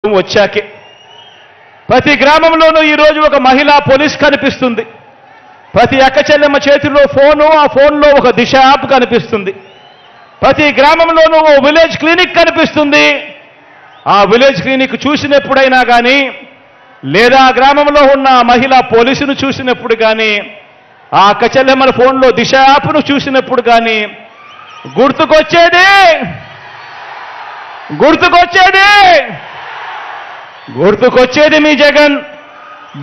వచ్చాకే ప్రతి గ్రామంలోనూ ఈ రోజు ఒక మహిళా పోలీస్ కనిపిస్తుంది. ప్రతి అక్క చెల్లెమ్మ చేతిలో ఫోను, ఆ ఫోన్లో ఒక దిశ యాప్ కనిపిస్తుంది. ప్రతి గ్రామంలోనూ ఓ విలేజ్ క్లినిక్ కనిపిస్తుంది. ఆ విలేజ్ క్లినిక్ చూసినప్పుడైనా కానీ, లేదా ఆ గ్రామంలో ఉన్న మహిళా పోలీసును చూసినప్పుడు కానీ, ఆ అక్క చెల్లెమ్మల ఫోన్లో దిశ యాప్ను చూసినప్పుడు కానీ గుర్తుకొచ్చేది మీ జగన్.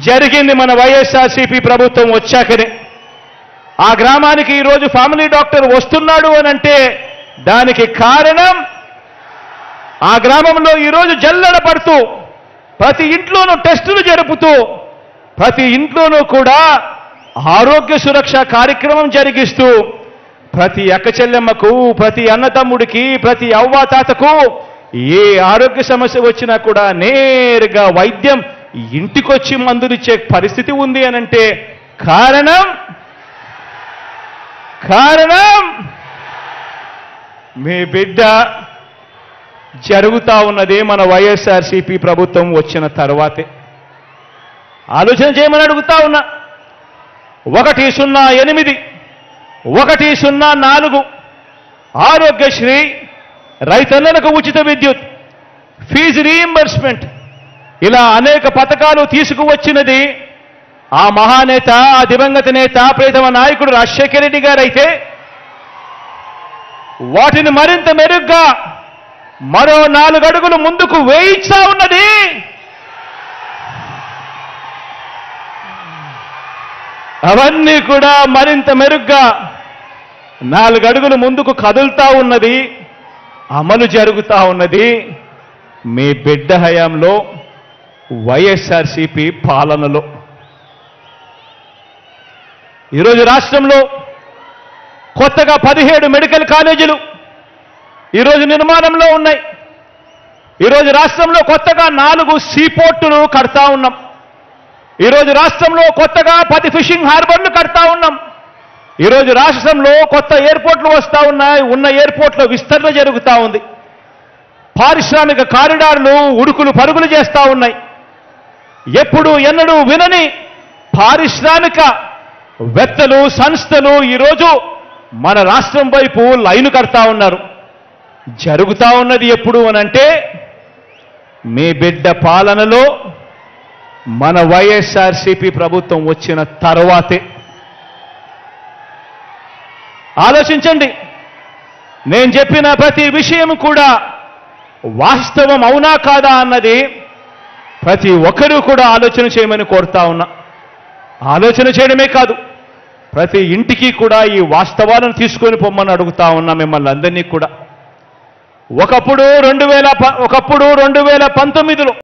జరిగింది మన వైఎస్ఆర్సీపీ ప్రభుత్వం వచ్చాకనే. ఆ గ్రామానికి ఈరోజు ఫ్యామిలీ డాక్టర్ వస్తున్నాడు అనంటే దానికి కారణం ఆ గ్రామంలో ఈరోజు జల్లెడ పడుతూ ప్రతి ఇంట్లోనూ టెస్టులు జరుపుతూ ప్రతి ఇంట్లోనూ కూడా ఆరోగ్య సురక్ష కార్యక్రమం జరిగిస్తూ ప్రతి అక్క చెల్లెమ్మకు, ప్రతి అన్నతమ్ముడికి, ప్రతి అవ్వాతాతకు ఏ ఆరోగ్య సమస్య వచ్చినా కూడా నేరుగా వైద్యం ఇంటికొచ్చి మందులిచ్చే పరిస్థితి ఉంది అనంటే కారణం మీ బిడ్డ. జరుగుతా ఉన్నదే మన వైఎస్ఆర్సీపీ ప్రభుత్వం వచ్చిన తర్వాతే. ఆలోచన చేయమని అడుగుతా ఉన్నా. 108 104 ఆరోగ్యశ్రీ, రైతన్నలకు ఉచిత విద్యుత్, ఫీజు రీయింబర్స్మెంట్, ఇలా అనేక పథకాలు తీసుకువచ్చినది ఆ మహానేత, ఆ దివంగత నేత, ప్రియతమ నాయకుడు రాజశేఖర రెడ్డి గారైతే వాటిని మరింత మెరుగ్గా మరో 4 అడుగులు ముందుకు వేయిస్తా ఉన్నది అవన్నీ కూడా మరింత మెరుగ్గా 4 అడుగులు ముందుకు కదులుతా ఉన్నది, అమలు జరుగుతా ఉన్నది మీ బిడ్డ హయాంలో, వైఎస్ఆర్సీపీ పాలనలో. ఈరోజు రాష్ట్రంలో కొత్తగా 17 మెడికల్ కాలేజీలు ఈరోజు నిర్మాణంలో ఉన్నాయి. ఈరోజు రాష్ట్రంలో కొత్తగా 4 సీపోర్టులు కడతా ఉన్నాం. ఈరోజు రాష్ట్రంలో కొత్తగా 10 ఫిషింగ్ హార్బర్లు కడతా ఉన్నాం. ఈరోజు రాష్ట్రంలో కొత్త ఎయిర్పోర్ట్లు వస్తూ ఉన్నాయి. ఉన్న ఎయిర్పోర్ట్ల విస్తరణ జరుగుతూ ఉంది. పారిశ్రామిక కారిడార్లు ఉడుకులు పరుగులు చేస్తూ ఉన్నాయి. ఎప్పుడు ఎన్నడూ వినని పారిశ్రామిక వేత్తలు, సంస్థలు ఈరోజు మన రాష్ట్రం వైపు లైను కడతా ఉన్నారు. జరుగుతూ ఉన్నది ఎప్పుడు అనంటే మీ బిడ్డ పాలనలో, మన వైఎస్ఆర్సీపీ ప్రభుత్వం వచ్చిన తర్వాతే. ఆలోచించండి. నేను చెప్పిన ప్రతి విషయం కూడా వాస్తవం అవునా కాదా అన్నది ప్రతి ఒక్కరూ కూడా ఆలోచన చేయమని కోరుతా ఉన్నా. ఆలోచన చేయడమే కాదు, ప్రతి ఇంటికి కూడా ఈ వాస్తవాలను తీసుకొని పొమ్మని అడుగుతా ఉన్నా మిమ్మల్ని అందరినీ కూడా. ఒకప్పుడు 2019లో